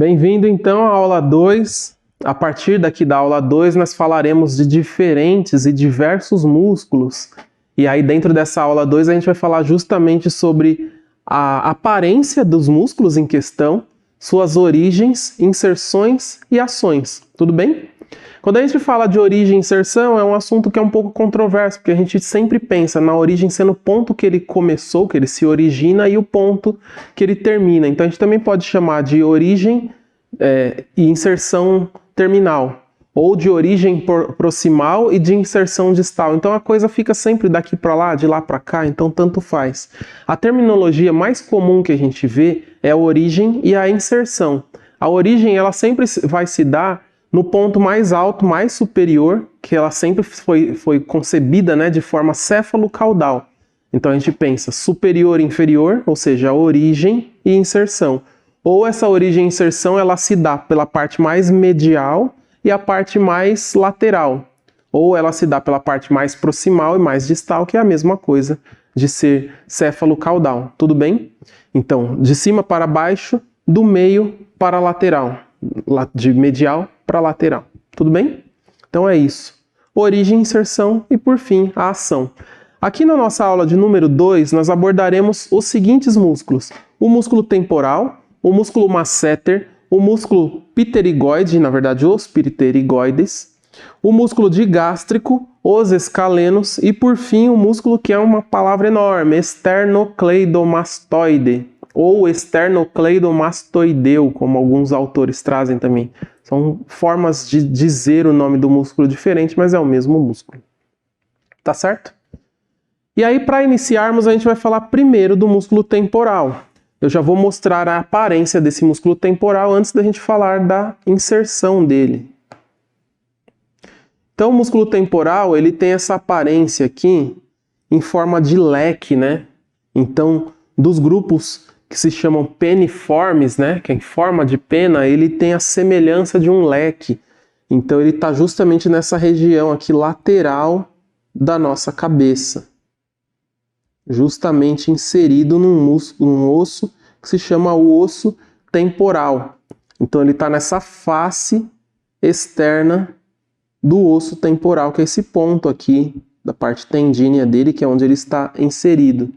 Bem-vindo então à aula 2. A partir daqui da aula 2 nós falaremos de diferentes e diversos músculos. E aí dentro dessa aula 2 a gente vai falar justamente sobre a aparência dos músculos em questão, suas origens, inserções e ações. Tudo bem? Quando a gente fala de origem e inserção é um assunto que é um pouco controverso, porque a gente sempre pensa na origem sendo o ponto que ele começou, que ele se origina, e o ponto que ele termina. Então a gente também pode chamar de origem e inserção terminal, ou de origem proximal e de inserção distal. Então a coisa fica sempre daqui para lá, de lá para cá, então tanto faz. A terminologia mais comum que a gente vê é a origem e a inserção. A origem ela sempre vai se dar no ponto mais alto, mais superior, que ela sempre foi concebida, né, de forma céfalo-caudal. Então a gente pensa superior e inferior, ou seja, a origem e inserção. Ou essa origem e inserção ela se dá pela parte mais medial e a parte mais lateral. Ou ela se dá pela parte mais proximal e mais distal, que é a mesma coisa de ser céfalo-caudal. Tudo bem? Então, de cima para baixo, do meio para a lateral. De medial para lateral. Tudo bem? Então é isso. Origem, inserção e, por fim, a ação. Aqui na nossa aula de número 2, nós abordaremos os seguintes músculos. O músculo temporal, o músculo masseter, o músculo pterigoide, na verdade os pterigoides, o músculo digástrico, os escalenos e, por fim, o músculo que é uma palavra enorme, esternocleidomastoide. Ou esternocleidomastoideu, como alguns autores trazem também. São formas de dizer o nome do músculo diferente, mas é o mesmo músculo. Tá certo? E aí, para iniciarmos, a gente vai falar primeiro do músculo temporal. Eu já vou mostrar a aparência desse músculo temporal antes da gente falar da inserção dele. Então, o músculo temporal, ele tem essa aparência aqui em forma de leque, né? Então, dos grupos que se chamam peniformes, né, que é em forma de pena, ele tem a semelhança de um leque. Então ele está justamente nessa região aqui lateral da nossa cabeça, justamente inserido num osso que se chama o osso temporal. Então ele está nessa face externa do osso temporal, que é esse ponto aqui da parte tendínea dele, que é onde ele está inserido.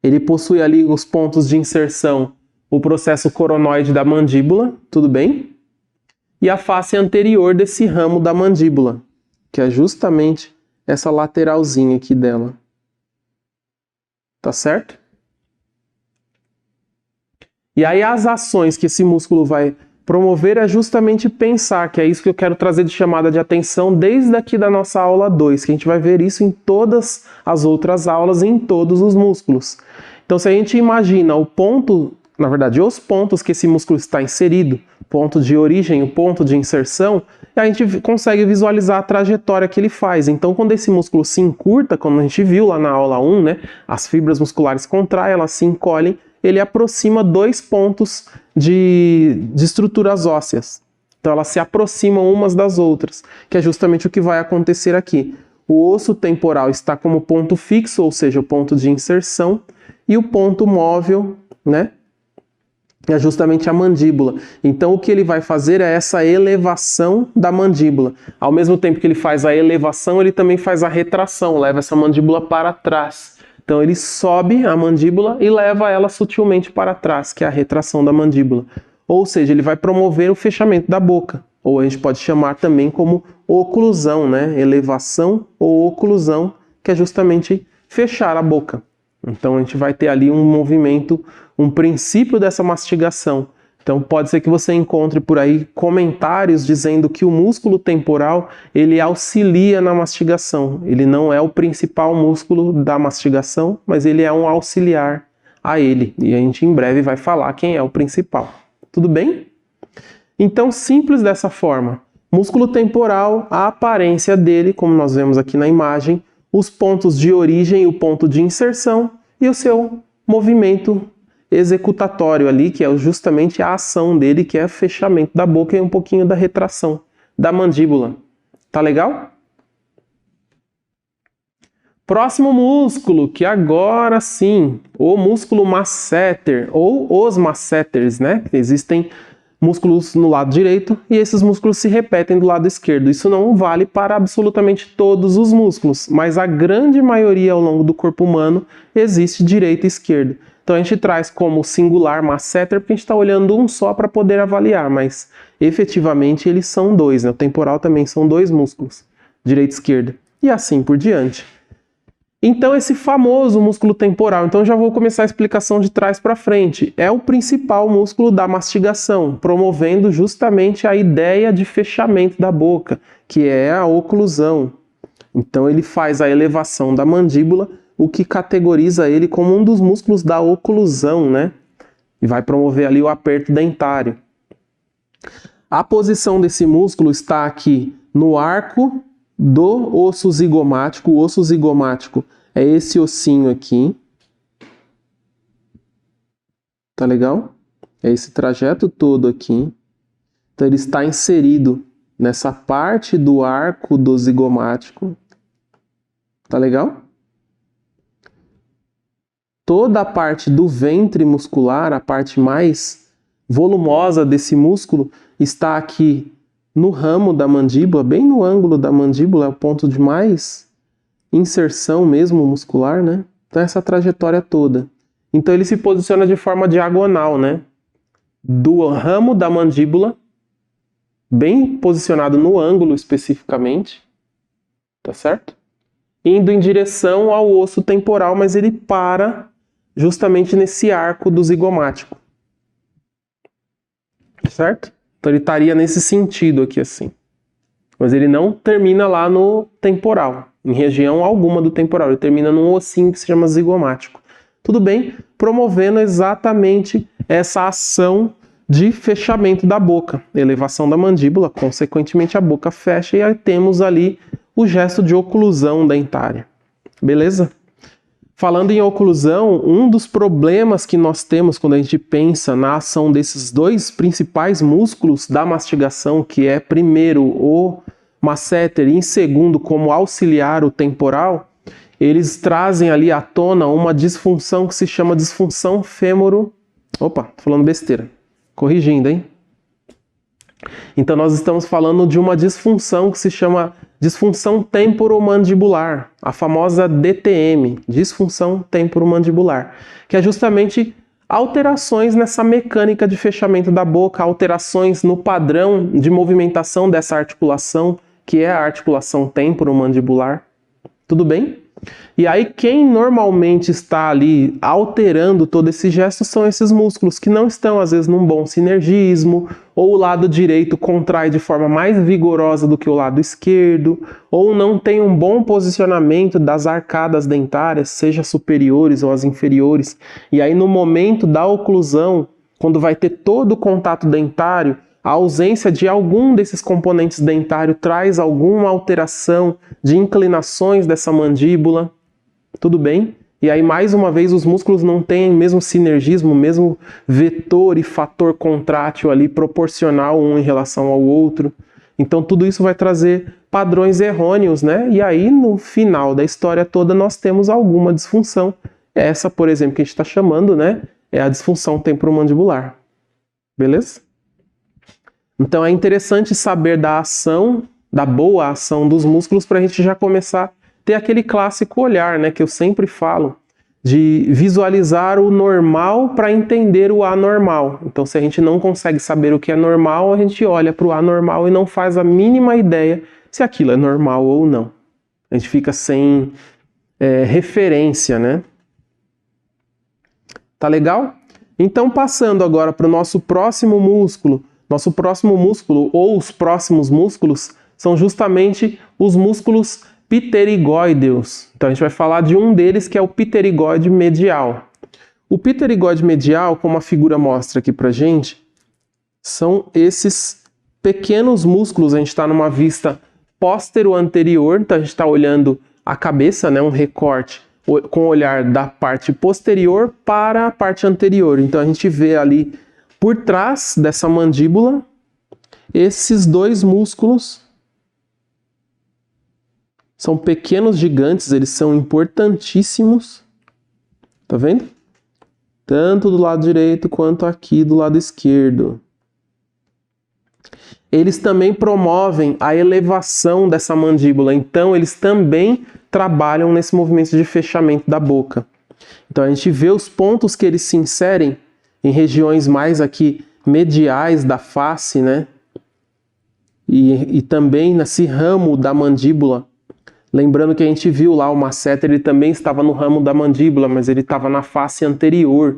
Ele possui ali os pontos de inserção, o processo coronoide da mandíbula, tudo bem? E a face anterior desse ramo da mandíbula, que é justamente essa lateralzinha aqui dela. Tá certo? E aí as ações que esse músculo vai promover é justamente pensar, que é isso que eu quero trazer de chamada de atenção desde aqui da nossa aula 2, que a gente vai ver isso em todas as outras aulas e em todos os músculos. Então se a gente imagina o ponto, na verdade os pontos que esse músculo está inserido, ponto de origem, o ponto de inserção, a gente consegue visualizar a trajetória que ele faz. Então quando esse músculo se encurta, como a gente viu lá na aula 1, né, as fibras musculares contraem, elas se encolhem, ele aproxima dois pontos de estruturas ósseas. Então elas se aproximam umas das outras, que é justamente o que vai acontecer aqui. O osso temporal está como ponto fixo, ou seja, o ponto de inserção, e o ponto móvel, né, é justamente a mandíbula. Então o que ele vai fazer é essa elevação da mandíbula. Ao mesmo tempo que ele faz a elevação, ele também faz a retração, leva essa mandíbula para trás. Então ele sobe a mandíbula e leva ela sutilmente para trás, que é a retração da mandíbula. Ou seja, ele vai promover o fechamento da boca. Ou a gente pode chamar também como oclusão, né? Elevação ou oclusão, que é justamente fechar a boca. Então a gente vai ter ali um movimento, um princípio dessa mastigação. Então pode ser que você encontre por aí comentários dizendo que o músculo temporal ele auxilia na mastigação. Ele não é o principal músculo da mastigação, mas ele é um auxiliar a ele. E a gente em breve vai falar quem é o principal. Tudo bem? Então simples dessa forma. Músculo temporal, a aparência dele, como nós vemos aqui na imagem, os pontos de origem, o ponto de inserção e o seu movimento executatório ali, que é justamente a ação dele, que é o fechamento da boca e um pouquinho da retração da mandíbula. Tá legal? Próximo músculo, que agora sim, o músculo masseter, ou os masseters, né? Existem músculos no lado direito e esses músculos se repetem do lado esquerdo. Isso não vale para absolutamente todos os músculos, mas a grande maioria ao longo do corpo humano existe direito e esquerdo. Então a gente traz como singular masseter porque a gente está olhando um só para poder avaliar, mas efetivamente eles são dois, né? O temporal também são dois músculos, direita e esquerda, e assim por diante. Então esse famoso músculo temporal, então já vou começar a explicação de trás para frente, é o principal músculo da mastigação, promovendo justamente a ideia de fechamento da boca, que é a oclusão. Então ele faz a elevação da mandíbula, o que categoriza ele como um dos músculos da oclusão, né? E vai promover ali o aperto dentário. A posição desse músculo está aqui no arco do osso zigomático. O osso zigomático é esse ossinho aqui. Tá legal? É esse trajeto todo aqui. Então ele está inserido nessa parte do arco do zigomático. Tá legal? Toda a parte do ventre muscular, a parte mais volumosa desse músculo, está aqui no ramo da mandíbula, bem no ângulo da mandíbula, é o ponto de mais inserção mesmo muscular, né? Então essa trajetória toda. Então ele se posiciona de forma diagonal, né? Do ramo da mandíbula, bem posicionado no ângulo especificamente, tá certo? Indo em direção ao osso temporal, mas ele para justamente nesse arco do zigomático. Certo? Então ele estaria nesse sentido aqui assim. Mas ele não termina lá no temporal, em região alguma do temporal. Ele termina num ossinho que se chama zigomático. Tudo bem? Promovendo exatamente essa ação de fechamento da boca. Elevação da mandíbula, consequentemente a boca fecha e aí temos ali o gesto de oclusão dentária. Beleza? Falando em oclusão, um dos problemas que nós temos quando a gente pensa na ação desses dois principais músculos da mastigação, que é primeiro o masseter e em segundo como auxiliar o temporal, eles trazem ali à tona uma disfunção que se chama disfunção fêmoro... Opa, tô falando besteira. Corrigindo, hein? Então nós estamos falando de uma disfunção que se chama disfunção temporomandibular, a famosa DTM, disfunção temporomandibular, que é justamente alterações nessa mecânica de fechamento da boca, alterações no padrão de movimentação dessa articulação, que é a articulação temporomandibular. Tudo bem? E aí quem normalmente está ali alterando todo esse gesto são esses músculos que não estão às vezes num bom sinergismo, ou o lado direito contrai de forma mais vigorosa do que o lado esquerdo, ou não tem um bom posicionamento das arcadas dentárias, seja superiores ou as inferiores. E aí no momento da oclusão, quando vai ter todo o contato dentário, a ausência de algum desses componentes dentários traz alguma alteração de inclinações dessa mandíbula, tudo bem? E aí, mais uma vez, os músculos não têm o mesmo sinergismo, o mesmo vetor e fator contrátil ali proporcional um em relação ao outro. Então, tudo isso vai trazer padrões errôneos, né? E aí, no final da história toda, nós temos alguma disfunção. Essa, por exemplo, que a gente está chamando, né? É a disfunção temporomandibular. Beleza? Então é interessante saber da ação, da boa ação dos músculos para a gente já começar a ter aquele clássico olhar, né, que eu sempre falo, de visualizar o normal para entender o anormal. Então se a gente não consegue saber o que é normal, a gente olha para o anormal e não faz a mínima ideia se aquilo é normal ou não. A gente fica sem referência, né? Tá legal? Então passando agora para o nosso próximo músculo, ou os próximos músculos, são justamente os músculos pterigóideos. Então a gente vai falar de um deles que é o pterigóide medial. O pterigóide medial, como a figura mostra aqui pra gente, são esses pequenos músculos. A gente está numa vista póstero-anterior, então a gente está olhando a cabeça, né, um recorte com o olhar da parte posterior para a parte anterior. Então a gente vê ali por trás dessa mandíbula, esses dois músculos São pequenos gigantes, eles são importantíssimos. Tá vendo? Tanto do lado direito quanto aqui do lado esquerdo. Eles também promovem a elevação dessa mandíbula, então eles também trabalham nesse movimento de fechamento da boca. Então a gente vê os pontos que eles se inserem em regiões mais aqui mediais da face, né? E também nesse ramo da mandíbula. Lembrando que a gente viu lá o masseter, ele também estava no ramo da mandíbula, mas ele estava na face anterior,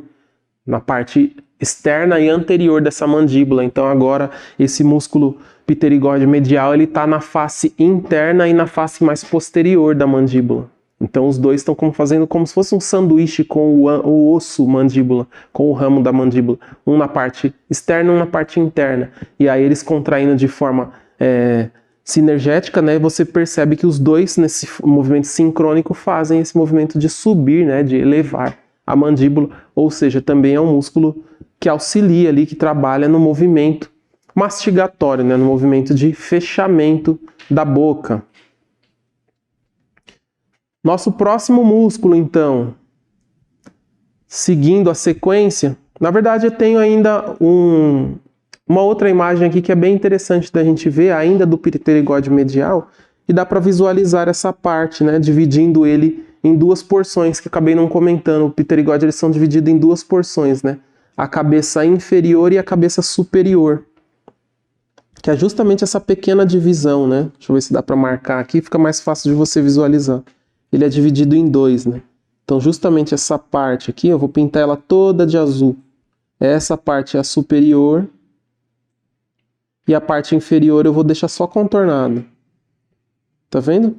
na parte externa e anterior dessa mandíbula. Então agora esse músculo pterigóide medial, ele está na face interna e na face mais posterior da mandíbula. Então os dois estão fazendo como se fosse um sanduíche com o osso mandíbula, com o ramo da mandíbula. Um na parte externa e um na parte interna. E aí eles contraindo de forma sinergética, né? Você percebe que os dois nesse movimento sincrônico fazem esse movimento de subir, né? De elevar a mandíbula. Ou seja, também é um músculo que auxilia ali, que trabalha no movimento mastigatório, né? No movimento de fechamento da boca. Nosso próximo músculo, então, seguindo a sequência, na verdade eu tenho ainda uma outra imagem aqui que é bem interessante da gente ver, ainda do pterigóide medial, e dá para visualizar essa parte, né, dividindo ele em duas porções, que acabei não comentando. O pterigóide, eles são divididos em duas porções, né, a cabeça inferior e a cabeça superior, que é justamente essa pequena divisão, né, deixa eu ver se dá para marcar aqui, fica mais fácil de você visualizar. Ele é dividido em dois, né? Então justamente essa parte aqui, eu vou pintar ela toda de azul. Essa parte é a superior e a parte inferior eu vou deixar só contornada. Tá vendo?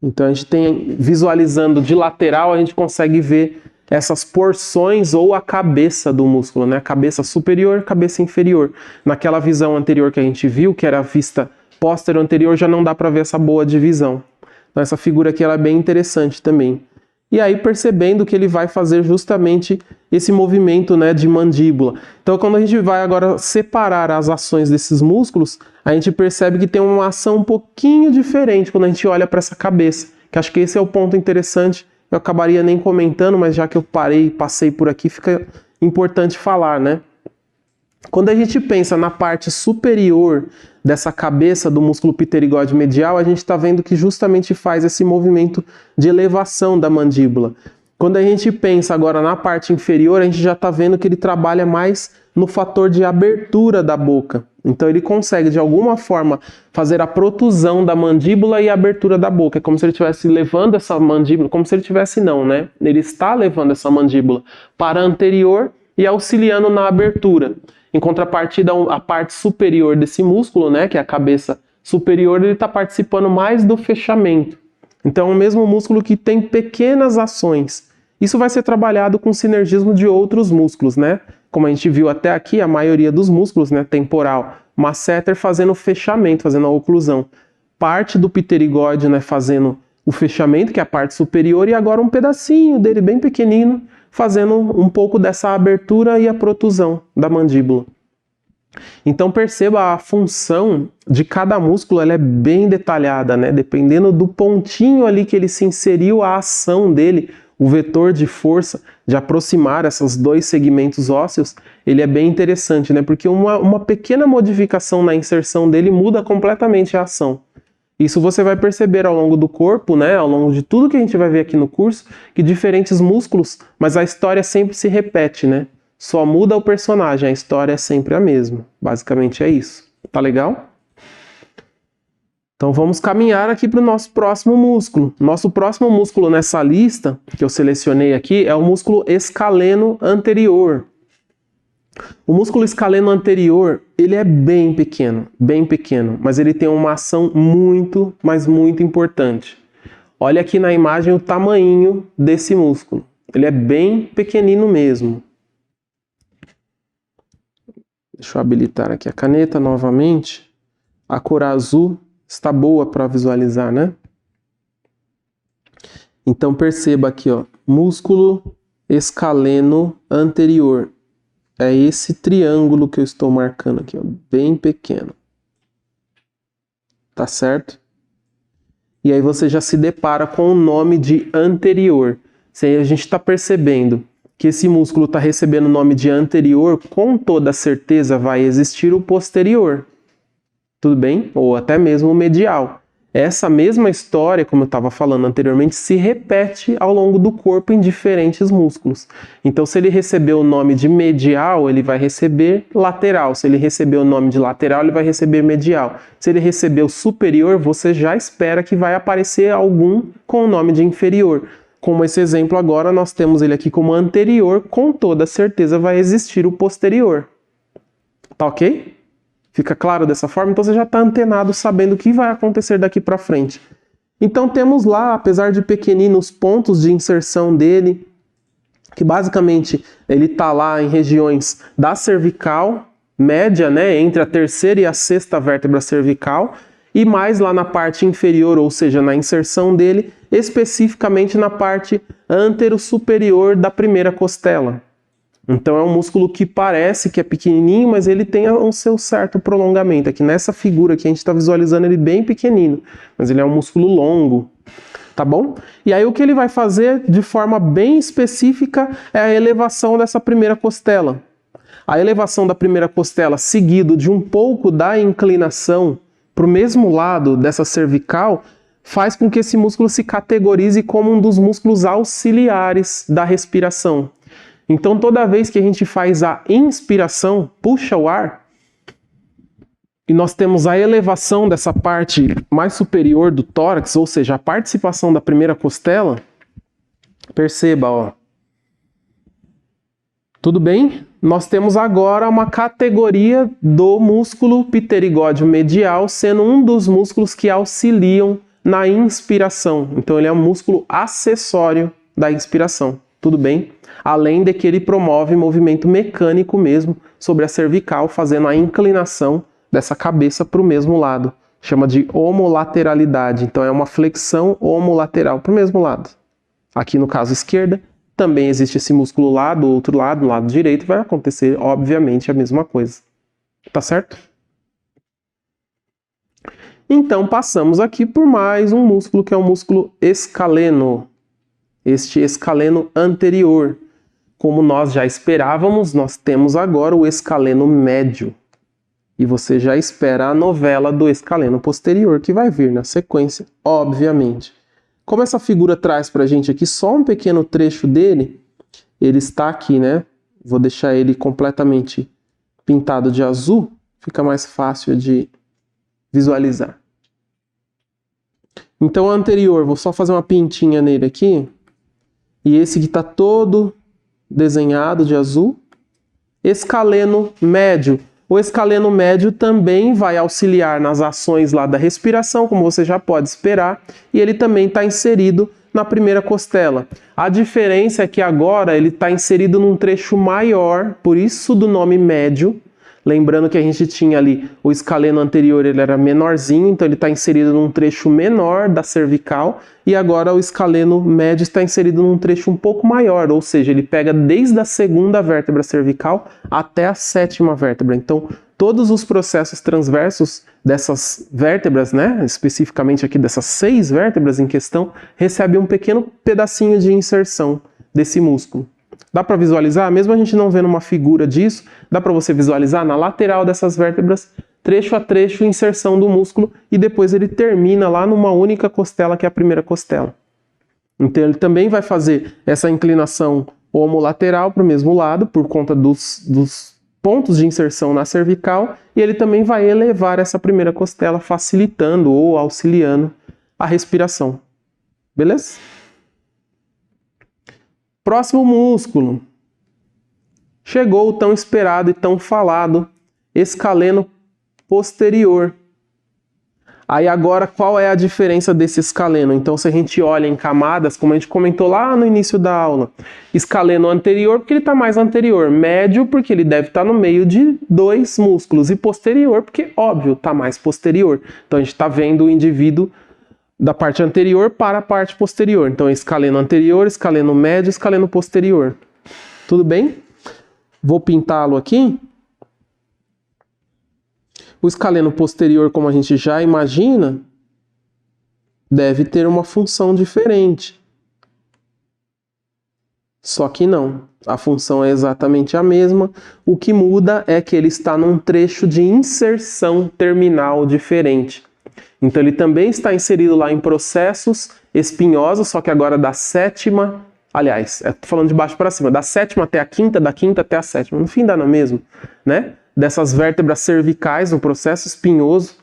Então a gente tem, visualizando de lateral, a gente consegue ver essas porções ou a cabeça do músculo, né? Cabeça superior, cabeça inferior. Naquela visão anterior que a gente viu, que era a vista posterior anterior, já não dá para ver essa boa divisão. Então, essa figura aqui ela é bem interessante também. E aí percebendo que ele vai fazer justamente esse movimento, né, de mandíbula. Então quando a gente vai agora separar as ações desses músculos, a gente percebe que tem uma ação um pouquinho diferente quando a gente olha para essa cabeça. Que acho que esse é o ponto interessante. Eu acabaria nem comentando, mas já que eu passei por aqui, fica importante falar, né? Quando a gente pensa na parte superior dessa cabeça do músculo pterigóide medial, a gente está vendo que justamente faz esse movimento de elevação da mandíbula. Quando a gente pensa agora na parte inferior, a gente já está vendo que ele trabalha mais no fator de abertura da boca. Então ele consegue, de alguma forma, fazer a protusão da mandíbula e a abertura da boca. É como se ele estivesse levando essa mandíbula, como se ele estivesse não, né? Ele está levando essa mandíbula para a anterior e auxiliando na abertura. Em contrapartida, a parte superior desse músculo, né, que é a cabeça superior, ele está participando mais do fechamento. Então, é o mesmo músculo que tem pequenas ações. Isso vai ser trabalhado com sinergismo de outros músculos, né? Como a gente viu até aqui, a maioria dos músculos, né, temporal, masseter fazendo o fechamento, fazendo a oclusão. Parte do pterigóide, né, fazendo o fechamento, que é a parte superior, e agora um pedacinho dele bem pequenino, fazendo um pouco dessa abertura e a protusão da mandíbula. Então perceba a função de cada músculo, ela é bem detalhada, né? Dependendo do pontinho ali que ele se inseriu, a ação dele, o vetor de força de aproximar esses dois segmentos ósseos, ele é bem interessante, né? Porque uma pequena modificação na inserção dele muda completamente a ação. Isso você vai perceber ao longo do corpo, né, ao longo de tudo que a gente vai ver aqui no curso, que diferentes músculos, mas a história sempre se repete, né? Só muda o personagem, a história é sempre a mesma. Basicamente é isso. Tá legal? Então vamos caminhar aqui para o nosso próximo músculo. Nosso próximo músculo nessa lista, que eu selecionei aqui, é o músculo escaleno anterior. O músculo escaleno anterior, ele é bem pequeno, mas ele tem uma ação muito, mas muito importante. Olha aqui na imagem o tamanho desse músculo. Ele é bem pequenino mesmo. Deixa eu habilitar aqui a caneta novamente. A cor azul está boa para visualizar, né? Então perceba aqui, ó, músculo escaleno anterior. É esse triângulo que eu estou marcando aqui, ó, bem pequeno. Tá certo? e aí você já se depara com o nome de anterior. Se a gente está percebendo que esse músculo está recebendo o nome de anterior, com toda certeza vai existir o posterior. Tudo bem? Ou até mesmo o medial. Essa mesma história, como eu estava falando anteriormente, se repete ao longo do corpo em diferentes músculos. Então, se ele receber o nome de medial, ele vai receber lateral. Se ele receber o nome de lateral, ele vai receber medial. Se ele receber o superior, você já espera que vai aparecer algum com o nome de inferior. Como esse exemplo agora, nós temos ele aqui como anterior, com toda certeza vai existir o posterior. Tá ok? Fica claro dessa forma? Então você já está antenado sabendo o que vai acontecer daqui para frente. Então temos lá, apesar de pequeninos, pontos de inserção dele, que basicamente ele está lá em regiões da cervical média, né, entre a terceira e a sexta vértebra cervical, e mais lá na parte inferior, ou seja, na inserção dele, especificamente na parte antero-superior da primeira costela. Então é um músculo que parece que é pequenininho, mas ele tem o seu certo prolongamento. Aqui nessa figura que a gente está visualizando ele bem pequenino, mas ele é um músculo longo, tá bom? E aí o que ele vai fazer de forma bem específica é a elevação dessa primeira costela. A elevação da primeira costela, seguido de um pouco da inclinação para o mesmo lado dessa cervical, faz com que esse músculo se categorize como um dos músculos auxiliares da respiração. Então, toda vez que a gente faz a inspiração, puxa o ar, e nós temos a elevação dessa parte mais superior do tórax, ou seja, a participação da primeira costela, perceba, ó. Tudo bem? Nós temos agora uma categoria do músculo pterigódeo medial, sendo um dos músculos que auxiliam na inspiração. Então, ele é um músculo acessório da inspiração. Tudo bem? Além de que ele promove movimento mecânico mesmo sobre a cervical, fazendo a inclinação dessa cabeça para o mesmo lado. Chama de homolateralidade. Então é uma flexão homolateral para o mesmo lado. Aqui no caso esquerda, também existe esse músculo lá do outro lado, no lado direito, vai acontecer obviamente a mesma coisa. Tá certo? Então passamos aqui por mais um músculo que é o músculo escaleno. Este escaleno anterior. Como nós já esperávamos, nós temos agora o escaleno médio. E você já espera a novela do escaleno posterior, que vai vir na sequência, obviamente. Como essa figura traz pra gente aqui só um pequeno trecho dele, ele está aqui, né? Vou deixar ele completamente pintado de azul, fica mais fácil de visualizar. Então o anterior, vou só fazer uma pintinha nele aqui. E esse que está todo desenhado de azul. Escaleno médio. O escaleno médio também vai auxiliar nas ações lá da respiração, como você já pode esperar, e ele também está inserido na primeira costela. A diferença é que agora ele está inserido num trecho maior, por isso do nome médio. Lembrando que a gente tinha ali o escaleno anterior, ele era menorzinho, então ele está inserido num trecho menor da cervical, e agora o escaleno médio está inserido num trecho um pouco maior, ou seja, ele pega desde a segunda vértebra cervical até a sétima vértebra. Então, todos os processos transversos dessas vértebras, né, especificamente aqui dessas 6 vértebras em questão, recebem um pequeno pedacinho de inserção desse músculo. Dá para visualizar? Mesmo a gente não vendo uma figura disso, dá para você visualizar na lateral dessas vértebras, trecho a trecho, inserção do músculo, e depois ele termina lá numa única costela, que é a primeira costela. Então ele também vai fazer essa inclinação homolateral para o mesmo lado, por conta dos pontos de inserção na cervical, e ele também vai elevar essa primeira costela, facilitando ou auxiliando a respiração. Beleza? Próximo músculo. Chegou o tão esperado e tão falado escaleno posterior. Aí agora, qual é a diferença desse escaleno? Então, se a gente olha em camadas, como a gente comentou lá no início da aula, escaleno anterior porque ele está mais anterior, médio porque ele deve estar no meio de 2 músculos, e posterior porque, óbvio, está mais posterior. Então, a gente está vendo o indivíduo da parte anterior para a parte posterior. Então, escaleno anterior, escaleno médio, escaleno posterior. Tudo bem? Vou pintá-lo aqui. O escaleno posterior, como a gente já imagina, deve ter uma função diferente. Só que não, a função é exatamente a mesma, o que muda é que ele está num trecho de inserção terminal diferente. Então ele também está inserido lá em processos espinhosos, só que agora da sétima, aliás, estou falando de baixo para cima, da sétima até a quinta, da quinta até a sétima, no fim dá no mesmo, né? Dessas vértebras cervicais no processo espinhoso,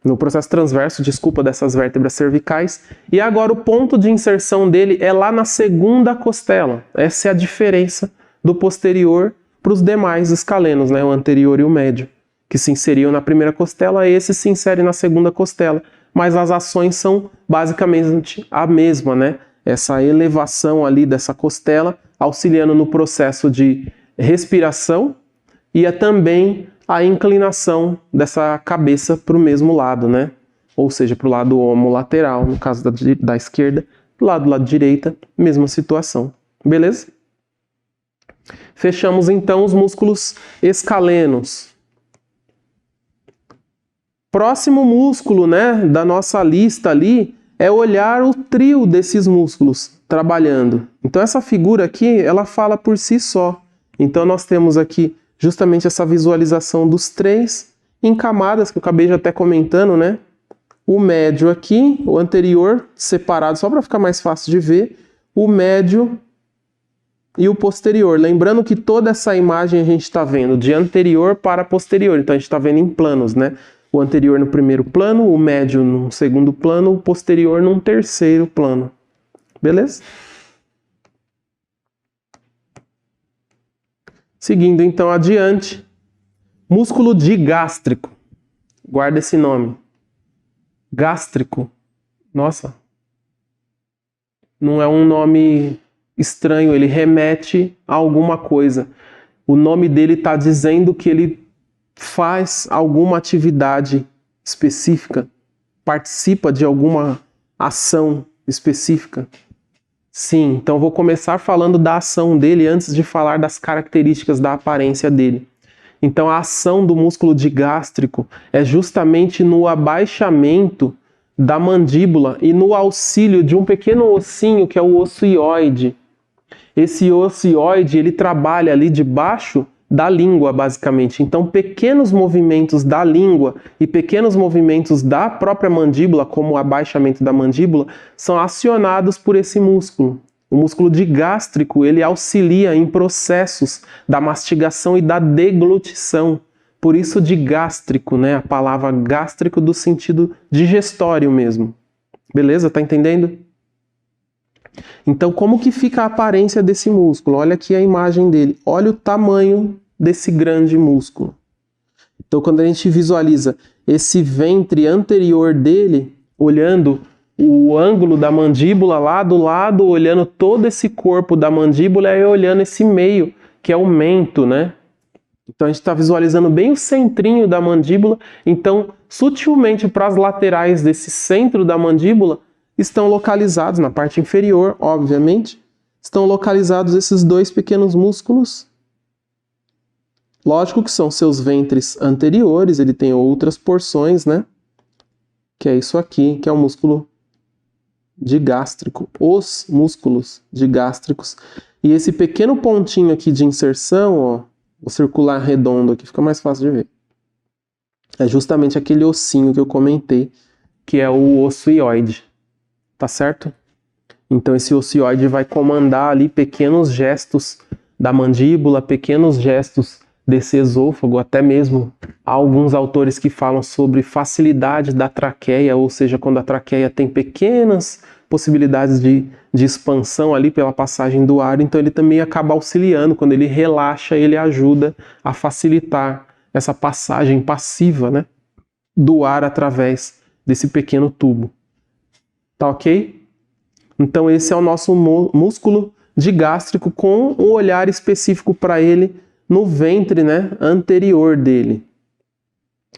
no processo transverso, desculpa, dessas vértebras cervicais. E agora o ponto de inserção dele é lá na segunda costela. Essa é a diferença do posterior para os demais escalenos, né? O anterior e o médio, que se inseriam na primeira costela, esse se insere na segunda costela. Mas as ações são basicamente a mesma, né? Essa elevação ali dessa costela, auxiliando no processo de respiração e também a inclinação dessa cabeça para o mesmo lado, né? Ou seja, para o lado homolateral, no caso da esquerda, do lado direita, mesma situação. Beleza? Fechamos então os músculos escalenos. Próximo músculo, né, da nossa lista ali é olhar o trio desses músculos trabalhando. Então essa figura aqui, ela fala por si só. Então nós temos aqui justamente essa visualização dos três em camadas, que eu acabei já até comentando, né? O médio aqui, o anterior separado, só para ficar mais fácil de ver, o médio e o posterior. Lembrando que toda essa imagem a gente está vendo de anterior para posterior, então a gente está vendo em planos, né? O anterior no primeiro plano, o médio no segundo plano, o posterior num terceiro plano. Beleza? Seguindo então adiante, músculo digástrico. Guarda esse nome. Gástrico. Nossa. Não é um nome estranho, ele remete a alguma coisa. O nome dele está dizendo que ele faz alguma atividade específica, participa de alguma ação específica. Sim, então vou começar falando da ação dele antes de falar das características da aparência dele. Então a ação do músculo digástrico é justamente no abaixamento da mandíbula e no auxílio de um pequeno ossinho que é o osso hioide. Esse osso hioide, ele trabalha ali debaixo da língua, basicamente. Então pequenos movimentos da língua e pequenos movimentos da própria mandíbula, como o abaixamento da mandíbula, são acionados por esse músculo. O músculo digástrico, ele auxilia em processos da mastigação e da deglutição. Por isso digástrico, né? A palavra gástrico do sentido digestório mesmo. Beleza? Tá entendendo? Então, como que fica a aparência desse músculo? Olha aqui a imagem dele. Olha o tamanho desse grande músculo. Então, quando a gente visualiza esse ventre anterior dele, olhando o ângulo da mandíbula lá do lado, olhando todo esse corpo da mandíbula e olhando esse meio, que é o mento, né? Então, a gente está visualizando bem o centrinho da mandíbula. Então, sutilmente para as laterais desse centro da mandíbula, estão localizados, na parte inferior, obviamente, estão localizados esses dois pequenos músculos. Lógico que são seus ventres anteriores, ele tem outras porções, né? Que é isso aqui, que é o músculo digástrico, os músculos digástricos. E esse pequeno pontinho aqui de inserção, ó, o circular redondo aqui, fica mais fácil de ver. É justamente aquele ossinho que eu comentei, que é o osso hioide. Tá certo? Então esse osso hioide vai comandar ali pequenos gestos da mandíbula, pequenos gestos desse esôfago, até mesmo há alguns autores que falam sobre facilidade da traqueia, ou seja, quando a traqueia tem pequenas possibilidades de expansão ali pela passagem do ar, então ele também acaba auxiliando, quando ele relaxa, ele ajuda a facilitar essa passagem passiva, né, do ar através desse pequeno tubo. Tá ok? Então esse é o nosso músculo digástrico com um olhar específico para ele no ventre, né, anterior dele.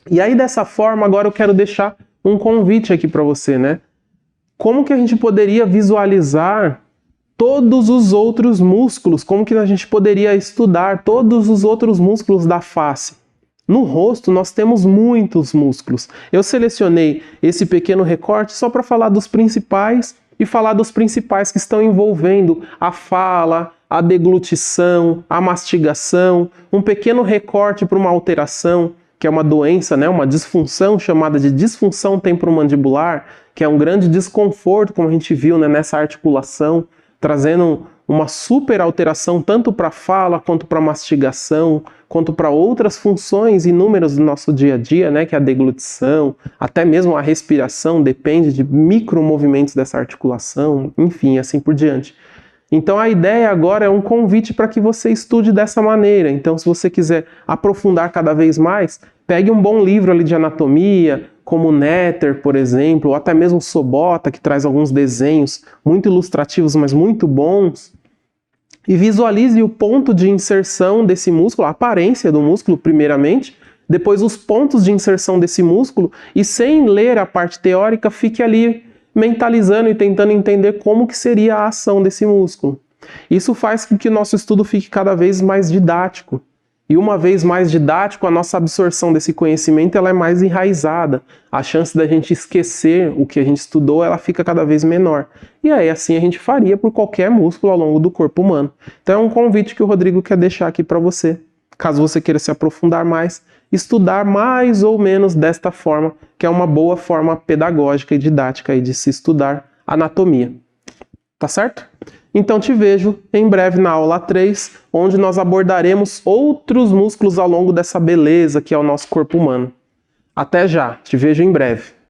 E aí dessa forma agora eu quero deixar um convite aqui para você, né? Como que a gente poderia visualizar todos os outros músculos? Como que a gente poderia estudar todos os outros músculos da face? No rosto nós temos muitos músculos. Eu selecionei esse pequeno recorte só para falar dos principais e falar dos principais que estão envolvendo a fala, a deglutição, a mastigação, um pequeno recorte para uma alteração, que é uma doença, né, uma disfunção chamada de disfunção temporomandibular, que é um grande desconforto, como a gente viu, né, nessa articulação, trazendo uma super alteração tanto para a fala, quanto para a mastigação, quanto para outras funções inúmeras do nosso dia a dia, né, que é a deglutição, até mesmo a respiração depende de micromovimentos dessa articulação, enfim, assim por diante. Então a ideia agora é um convite para que você estude dessa maneira. Então, se você quiser aprofundar cada vez mais, pegue um bom livro ali de anatomia, como o Netter, por exemplo, ou até mesmo o Sobota, que traz alguns desenhos muito ilustrativos, mas muito bons, e visualize o ponto de inserção desse músculo, a aparência do músculo primeiramente, depois os pontos de inserção desse músculo, e sem ler a parte teórica, fique ali mentalizando e tentando entender como que seria a ação desse músculo. Isso faz com que o nosso estudo fique cada vez mais didático. E uma vez mais didático, a nossa absorção desse conhecimento ela é mais enraizada. A chance da gente esquecer o que a gente estudou ela fica cada vez menor. E aí assim a gente faria por qualquer músculo ao longo do corpo humano. Então é um convite que o Rodrigo quer deixar aqui para você. Caso você queira se aprofundar mais, estudar mais ou menos desta forma, que é uma boa forma pedagógica e didática aí de se estudar anatomia. Tá certo? Então te vejo em breve na aula 3, onde nós abordaremos outros músculos ao longo dessa beleza que é o nosso corpo humano. Até já, te vejo em breve.